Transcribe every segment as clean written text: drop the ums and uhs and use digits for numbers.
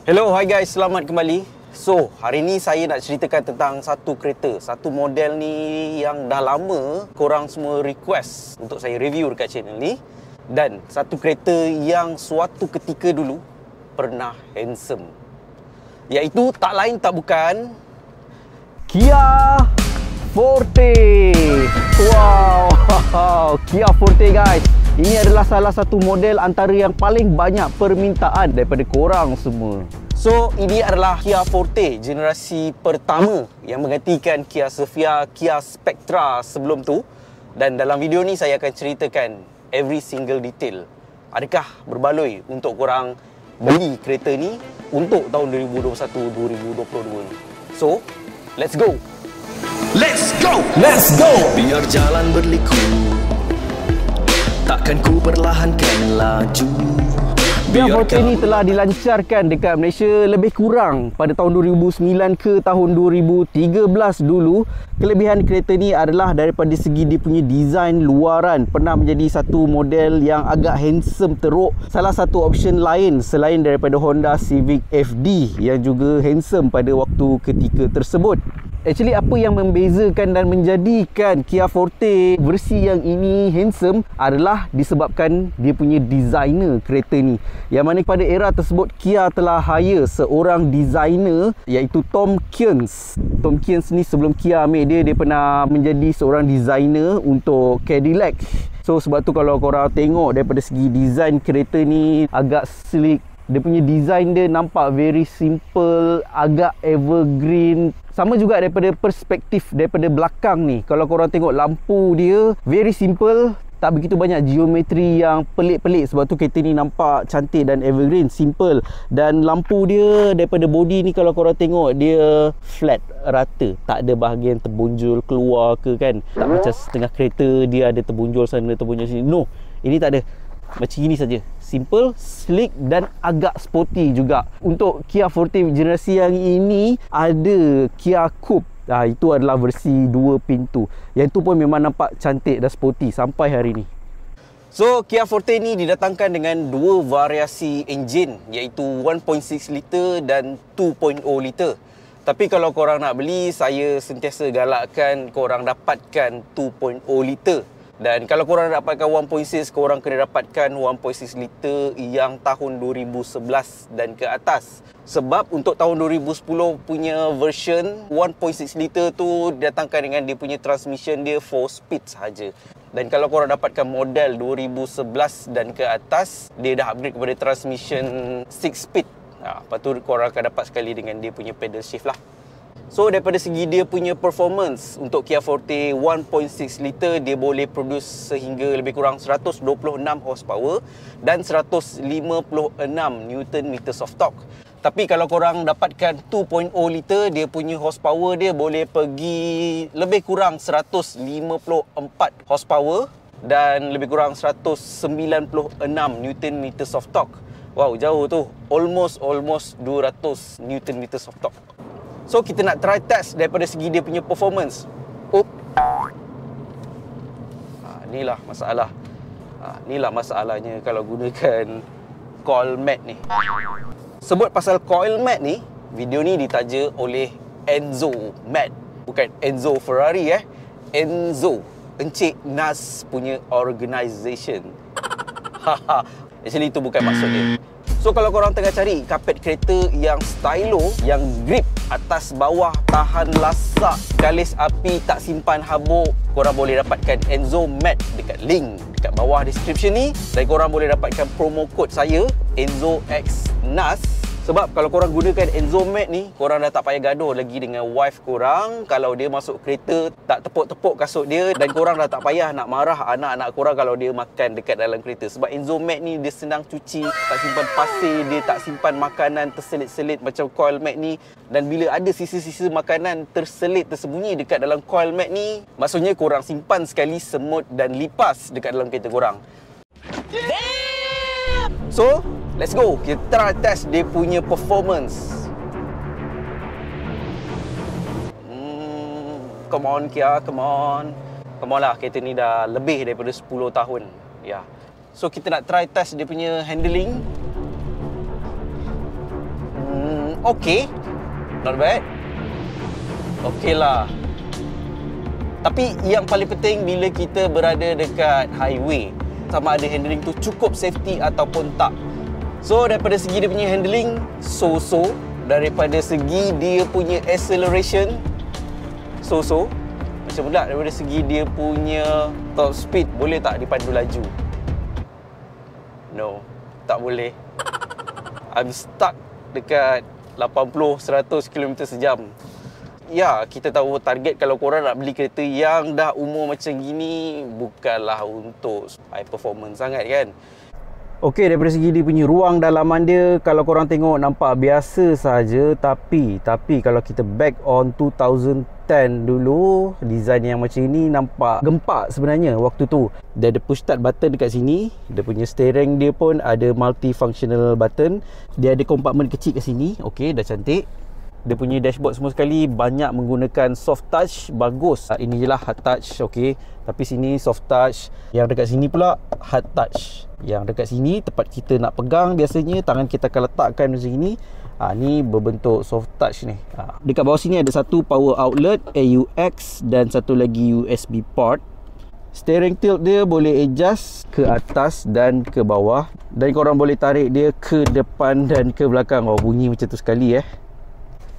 Hello, hi guys, selamat kembali. So, hari ni saya nak ceritakan tentang satu kereta, satu model ni yang dah lama korang semua request untuk saya review dekat channel ni. Dan satu kereta yang suatu ketika dulu pernah handsome, iaitu tak lain tak bukan Kia Forte. Wow, Kia Forte guys. Ini adalah salah satu model antara yang paling banyak permintaan daripada korang semua. So, ini adalah Kia Forte generasi pertama yang menggantikan Kia Ceviya, Kia Spectra sebelum tu. Dan dalam video ni saya akan ceritakan every single detail. Adakah berbaloi untuk korang beli kereta ni untuk tahun 2021-2022 ni? So, let's go! Let's go! Let's go! Biar jalan berliku, takkan ku perlahankan laju. Kia Forte ni telah dilancarkan dekat Malaysia lebih kurang pada tahun 2009 ke tahun 2013 dulu. Kelebihan kereta ni adalah daripada segi dia punya design luaran, pernah menjadi satu model yang agak handsome teruk. Salah satu option lain selain daripada Honda Civic FD yang juga handsome pada waktu ketika tersebut. Actually, apa yang membezakan dan menjadikan Kia Forte versi yang ini handsome adalah disebabkan dia punya designer kereta ni. Yang mana pada era tersebut Kia telah hire seorang designer iaitu Tom Kearns. Tom Kearns ni sebelum Kia ambil dia pernah menjadi seorang designer untuk Cadillac. So sebab tu kalau korang tengok daripada segi design kereta ni agak sleek. Dia punya design dia nampak very simple, agak evergreen. Sama juga daripada perspektif daripada belakang ni. Kalau korang tengok lampu dia very simple, tak begitu banyak geometri yang pelik-pelik. Sebab tu kereta ni nampak cantik dan evergreen, simple. Dan lampu dia daripada body ni kalau korang tengok dia flat, rata. Tak ada bahagian terbunjul keluar ke kan. Tak macam setengah kereta dia ada terbunjul sana, terbunjul sini. No, ini tak ada. Macam ini saja. Simple, sleek dan agak sporty juga. Untuk Kia Forte generasi yang ini ada Kia Coupe. Itu adalah versi 2 pintu. Yang tu pun memang nampak cantik dan sporty sampai hari ni. So, Kia Forte ni didatangkan dengan dua variasi enjin, iaitu 1.6 liter dan 2.0 liter. Tapi kalau korang nak beli, saya sentiasa galakkan korang dapatkan 2.0 liter. Dan kalau korang dapatkan 1.6, korang kena dapatkan 1.6 liter yang tahun 2011 dan ke atas. Sebab untuk tahun 2010 punya version 1.6 liter tu datangkan dengan dia punya transmission dia 4 speed sahaja. Dan kalau korang dapatkan model 2011 dan ke atas, dia dah upgrade kepada transmission 6 speed. Lepas tu korang akan dapat sekali dengan dia punya pedal shift lah. So daripada segi dia punya performance, untuk Kia Forte 1.6 liter dia boleh produce sehingga lebih kurang 126 horsepower dan 156 Newton meters of torque. Tapi kalau korang dapatkan 2.0 liter, dia punya horsepower dia boleh pergi lebih kurang 154 horsepower dan lebih kurang 196 Newton meters of torque. Wow, jauh tu. Almost 200 Newton meters of torque. So kita nak try test daripada segi dia punya performance. Inilah masalah. Inilah masalahnya kalau gunakan coil mat ni. Sebut pasal coil mat ni, video ni ditaja oleh Enzo Mat. Bukan Enzo Ferrari Enzo, Encik Nas punya organisation. Actually itu bukan maksud dia. So kalau korang tengah cari kapet kereta yang stylo, yang grip atas bawah, tahan lasak, kalis api, tak simpan habuk, korang boleh dapatkan Enzo Mat dekat link dekat bawah description ni. Dan korang boleh dapatkan promo code saya Enzo X Nas. Sebab kalau korang gunakan Enzo Mat ni, korang dah tak payah gaduh lagi dengan wife korang kalau dia masuk kereta tak tepuk-tepuk kasut dia. Dan korang dah tak payah nak marah anak-anak korang kalau dia makan dekat dalam kereta. Sebab Enzo Mat ni dia senang cuci, tak simpan pasir, dia tak simpan makanan terselit-selit macam coil mat ni. Dan bila ada sisa-sisa makanan terselit, tersembunyi dekat dalam coil mat ni, maksudnya korang simpan sekali semut dan lipas dekat dalam kereta korang. So, let's go. Kita try test dia punya performance. Come on Kia, come on. Come on lah, kereta ni dah lebih daripada 10 tahun. Ya. So kita nak try test dia punya handling. okay, not bad. Okay lah. Tapi yang paling penting bila kita berada dekat highway, sama ada handling tu cukup safety ataupun tak. So daripada segi dia punya handling, so-so. Daripada segi dia punya acceleration, so-so. Macam pula daripada segi dia punya top speed, boleh tak dipandu laju? No, tak boleh. I'm stuck dekat 80-100 km sejam. Ya, kita tahu target kalau korang nak beli kereta yang dah umur macam gini bukanlah untuk high performance sangat kan. Okey, daripada segi dia punya ruang dalaman dia, kalau korang tengok nampak biasa saja, tapi kalau kita back on 2010 dulu, design yang macam ini nampak gempak sebenarnya waktu tu. Dia ada push start button dekat sini, dia punya steering dia pun ada multifunctional button, dia ada kompartmen kecil kat sini. Okey, dah cantik. Dia punya dashboard semua sekali banyak menggunakan soft touch, bagus. Ini je lah hard touch, okey. Tapi sini soft touch, yang dekat sini pula hard touch. Yang dekat sini tempat kita nak pegang, biasanya tangan kita akan letakkan macam ini. Ni berbentuk soft touch ni. Dekat bawah sini ada satu power outlet AUX dan satu lagi USB port. Steering tilt dia boleh adjust ke atas dan ke bawah, dan korang boleh tarik dia ke depan dan ke belakang. Oh, bunyi macam tu sekali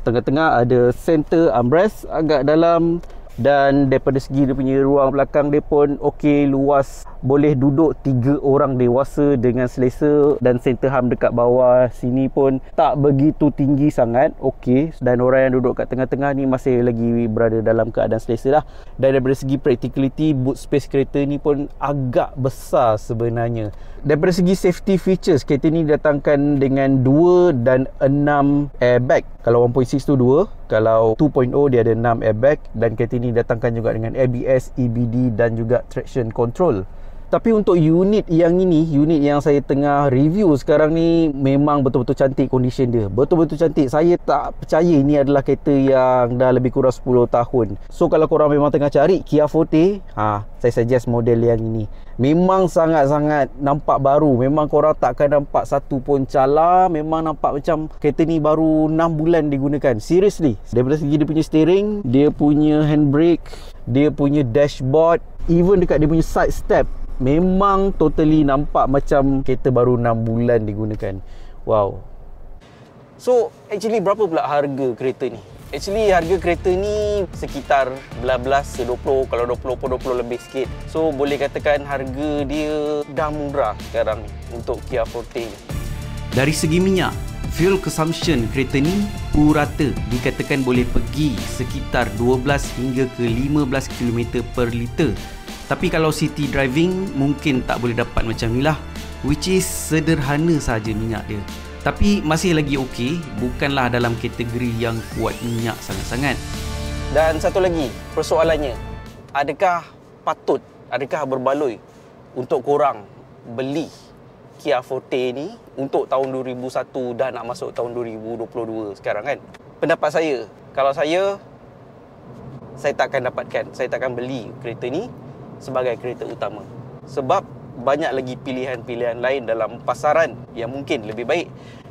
Tengah-tengah ada center armrest agak dalam, dan daripada segi dia punya ruang belakang dia pun okey, luas, boleh duduk 3 orang dewasa dengan selesa, dan center hum dekat bawah sini pun tak begitu tinggi sangat, okey, dan orang yang duduk kat tengah-tengah ni masih lagi berada dalam keadaan selesa lah. Dan daripada segi practicality, boot space kereta ni pun agak besar sebenarnya. Daripada segi safety features, kereta ni datangkan dengan 2 dan 6 airbag. Kalau 1.6 tu 2, kalau 2.0 dia ada 6 airbag, dan kereta ni datangkan juga dengan ABS, EBD dan juga traction control. Tapi untuk unit yang ini, unit yang saya tengah review sekarang ni, memang betul-betul cantik condition dia. Betul-betul cantik. Saya tak percaya ini adalah kereta yang dah lebih kurang 10 tahun. So kalau korang memang tengah cari Kia Forte, saya suggest model yang ini. Memang sangat-sangat nampak baru. Memang korang takkan nampak satu pun cala. Memang nampak macam kereta ni baru 6 bulan digunakan. Seriously. Daripada segi dia punya steering, dia punya handbrake, dia punya dashboard, even dekat dia punya side step, memang totally nampak macam kereta baru 6 bulan digunakan. Wow. So actually berapa pula harga kereta ni? Actually harga kereta ni sekitar belas 20, kalau 20 pun 20 lebih sikit. So boleh katakan harga dia dah murah sekarang ni untuk Kia Forte ni. Dari segi minyak, fuel consumption kereta ni purata, dikatakan boleh pergi sekitar 12 hingga ke 15 km per liter. Tapi kalau city driving mungkin tak boleh dapat macam ni lah, which is sederhana saja minyak dia. Tapi masih lagi okey, bukanlah dalam kategori yang kuat minyak sangat-sangat. Dan satu lagi persoalannya, adakah patut, adakah berbaloi untuk korang beli Kia Forte ni untuk tahun 2001 dah nak masuk tahun 2022 sekarang kan? Pendapat saya, kalau saya takkan dapatkan, saya takkan beli kereta ni sebagai kereta utama. Sebab banyak lagi pilihan-pilihan lain dalam pasaran yang mungkin lebih baik.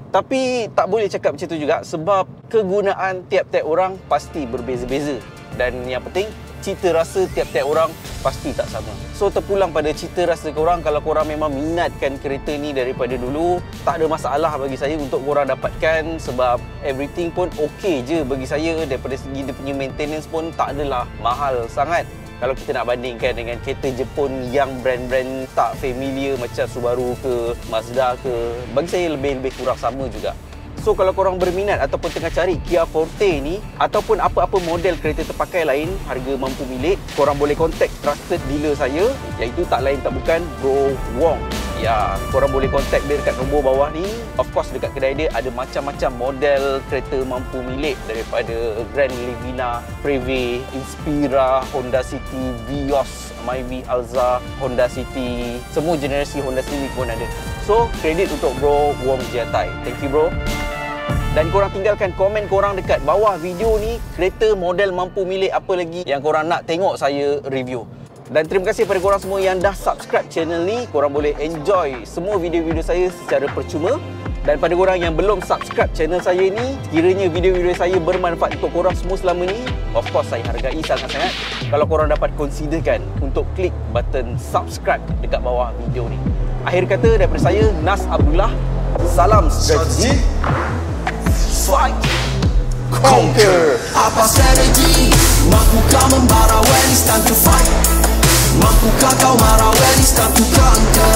Tapi tak boleh cakap macam tu juga, sebab kegunaan tiap-tiap orang pasti berbeza-beza. Dan yang penting, cita rasa tiap-tiap orang pasti tak sama. So terpulang pada cita rasa korang. Kalau korang memang minatkan kereta ni daripada dulu, tak ada masalah bagi saya untuk korang dapatkan, sebab everything pun okey je bagi saya. Daripada segi dia punya maintenance pun tak adalah mahal sangat. Kalau kita nak bandingkan dengan kereta Jepun yang brand-brand tak familiar macam Subaru ke Mazda ke, bagi saya lebih kurang sama juga. So kalau korang berminat ataupun tengah cari Kia Forte ni ataupun apa-apa model kereta terpakai lain harga mampu milik, korang boleh contact trusted dealer saya, iaitu tak lain tak bukan Bro Wong. Ya, korang boleh contact dia dekat nombor bawah ni. Of course dekat kedai dia ada macam-macam model kereta mampu milik, daripada Grand Livina, Preve, Inspira, Honda City, Vios, Myvi, Alza, Honda City, semua generasi Honda Civic pun ada. So kredit untuk Bro Wong Jiatai. Thank you bro. Dan korang tinggalkan komen korang dekat bawah video ni, kereta model mampu milik apa lagi yang korang nak tengok saya review. Dan terima kasih kepada korang semua yang dah subscribe channel ni. Korang boleh enjoy semua video-video saya secara percuma. Dan pada korang yang belum subscribe channel saya ni, kiranya video-video saya bermanfaat untuk korang semua selama ni, of course saya hargai sangat-sangat kalau korang dapat considerkan untuk klik button subscribe dekat bawah video ni. Akhir kata daripada saya, Nas Abdullah. Salam strategi, fight, conquer. Apa strategi? Mampukah membara when it's time to fight? Mampukah kau marah when it's time to conquer?